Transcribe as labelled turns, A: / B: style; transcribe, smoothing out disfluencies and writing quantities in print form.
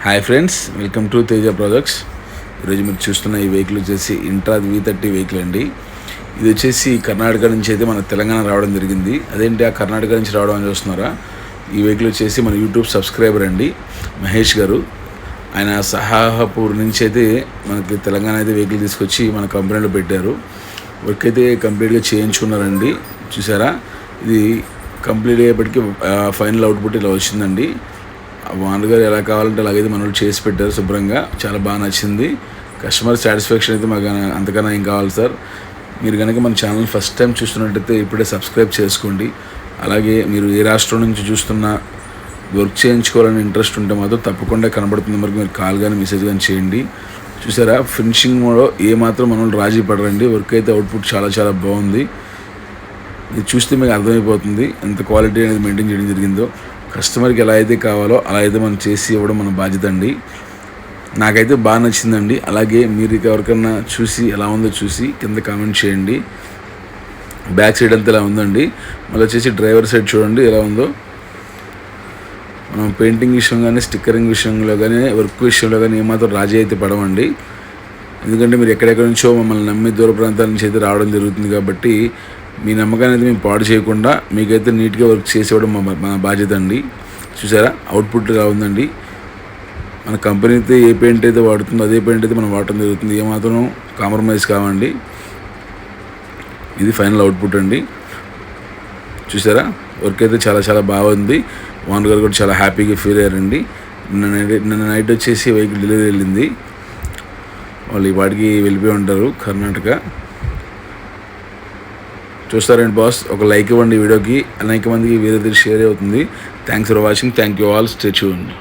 A: Hi friends, welcome to Teja projects. ఈరోజు మీరు చూస్తున్న ఈ వెహికల్ వచ్చేసి ఇంట్రా V30 వెహికల్ అండి. ఇది వచ్చేసి కర్ణాటక నుంచి అయితే మన తెలంగాణ రావడం జరిగింది. అదేంటి ఆ కర్ణాటక నుంచి రావడం అని చూస్తున్నారా? ఈ వెహికల్ వచ్చేసి మన యూట్యూబ్ సబ్స్క్రైబర్ అండి, మహేష్ గారు. ఆయన సహాపూర్ నుంచి అయితే మనకి తెలంగాణ అయితే వెహికల్ తీసుకొచ్చి మన కంపెనీలో పెట్టారు. వర్క్ అయితే కంప్లీట్గా చేయించుకున్నారండి. చూసారా, ఇది కంప్లీట్ అయ్యేప్పటికీ ఫైనల్ అవుట్పుట్ ఇలా వచ్చిందండి. ఓనర్ గారు ఎలా కావాలంటే అలాగైతే మన వాళ్ళు చేసి పెట్టారు శుభ్రంగా. చాలా బాగా నచ్చింది. కస్టమర్ సాటిస్ఫాక్షన్ అయితే మాకు అంతకన్నా ఏం కావాలి సార్. మీరు కనుక మన ఛానల్ ఫస్ట్ టైం చూస్తున్నట్టయితే ఇప్పుడే సబ్స్క్రైబ్ చేసుకోండి. అలాగే మీరు ఏ రాష్ట్రం నుంచి చూస్తున్నా వర్క్ చేయించుకోవాలని ఇంట్రెస్ట్ ఉంటే మాత్రం తప్పకుండా కనబడుతున్న వరకు మీరు కాల్ కానీ మెసేజ్ కానీ చేయండి. చూసారా, ఫినిషింగ్లో ఏమాత్రం మన వాళ్ళు రాజీ పడరండి. వర్క్ అయితే అవుట్పుట్ చాలా చాలా బాగుంది. ఇది చూస్తే మీకు అర్థమైపోతుంది ఎంత క్వాలిటీ అనేది మెయింటైన్ చేయడం జరిగిందో. కస్టమర్కి ఎలా అయితే కావాలో అలా అయితే మనం చేసి ఇవ్వడం మన బాధ్యత అండి. నాకైతే బాగా నచ్చిందండి. అలాగే మీరు ఎవరికన్నా చూసి ఎలా ఉందో చూసి కింద కామెంట్ చేయండి. బ్యాక్ సైడ్ అంతా ఎలా ఉందండి, మళ్ళీ వచ్చేసి డ్రైవర్ సైడ్ చూడండి ఎలా ఉందో. మనం పెయింటింగ్ విషయం కానీ, స్టిక్కరింగ్ విషయంలో కానీ, వర్క్ విషయంలో కానీ ఏమాత్రం రాజీ అయితే పడమండి. ఎందుకంటే మీరు ఎక్కడెక్కడి నుంచో మమ్మల్ని నమ్మి దూర ప్రాంతాల నుంచి అయితే రావడం జరుగుతుంది కాబట్టి మీ నమ్మకాన్ని అయితే మేము పాడు చేయకుండా మీకైతే నీట్గా వర్క్ చేసేవాడు మన బాధ్యత అండి. చూసారా, అవుట్పుట్ ఎలా ఉందండి. మన కంపెనీ అయితే ఏ పెయింట్ అయితే వాడుతుందో అదే పెయింట్ అయితే మనం వాడటం జరుగుతుంది. ఏమాత్రం కాంప్రమైజ్ కావండి. ఇది ఫైనల్ అవుట్పుట్ అండి. చూసారా, వర్క్ అయితే చాలా చాలా బాగుంది. ఓనర్ గారు కూడా చాలా హ్యాపీగా ఫీల్ అయ్యారండి. నిన్న నైట్ వచ్చేసి వెహికల్ డెలివరీ వెళ్ళింది. వాళ్ళు ఈ వాటికి వెళ్ళిపోయి ఉంటారు కర్ణాటక. చూస్తారండి బాస్, ఒక లైక్ ఇవ్వండి వీడియోకి. అనేక మందికి వేరే షేర్ అవుతుంది. Thanks for watching. Thank you all. Stay tuned.